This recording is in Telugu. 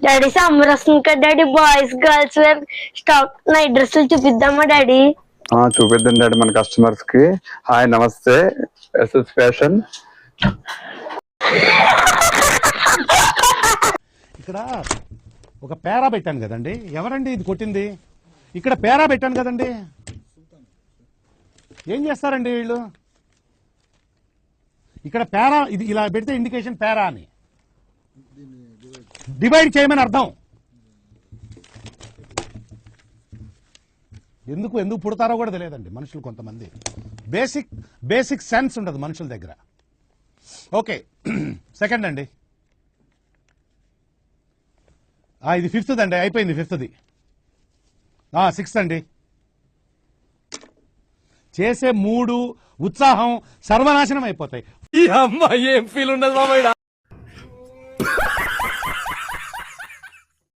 డాడీ సమ్మర్ వస్తుంది కదా daddy, boys girls wear stock night డ్రెస్సులు చూపిద్దామా డాడీ? చూపిద్దాం డాడీ మన కస్టమర్స్ కి. హాయ్ నమస్తే, ఎస్ఎస్ ఫ్యాషన్. ఇక్కడ ఒక పేరా పెట్టాను కదండి, ఎవరండి ఇది కొట్టింది? ఇక్కడ పేరా పెట్టాను కదండి, ఏం చేస్తారండి వీళ్ళు? ఇక్కడ పేరా ఇది ఇలా పెడితే ఇండికేషన్ పేరా అని, డివైడ్ చేయమని అర్థం. ఎందుకు ఎందుకు పుడతారో కూడా తెలియదండి మనుషులు కొంతమంది. బేసిక్ సెన్స్ ఉండదు మనుషుల దగ్గర. ఓకే, సెకండ్ అండి. ఇది ఫిఫ్త్ అండి, అయిపోయింది ఫిఫ్త్ది. సిక్స్త్ అండి. చేసే మూడు ఉత్సాహం సర్వనాశనం అయిపోతాయి. ఈ అమ్మాయి ఏం ఫీల్ ఉండదు మామయ్య.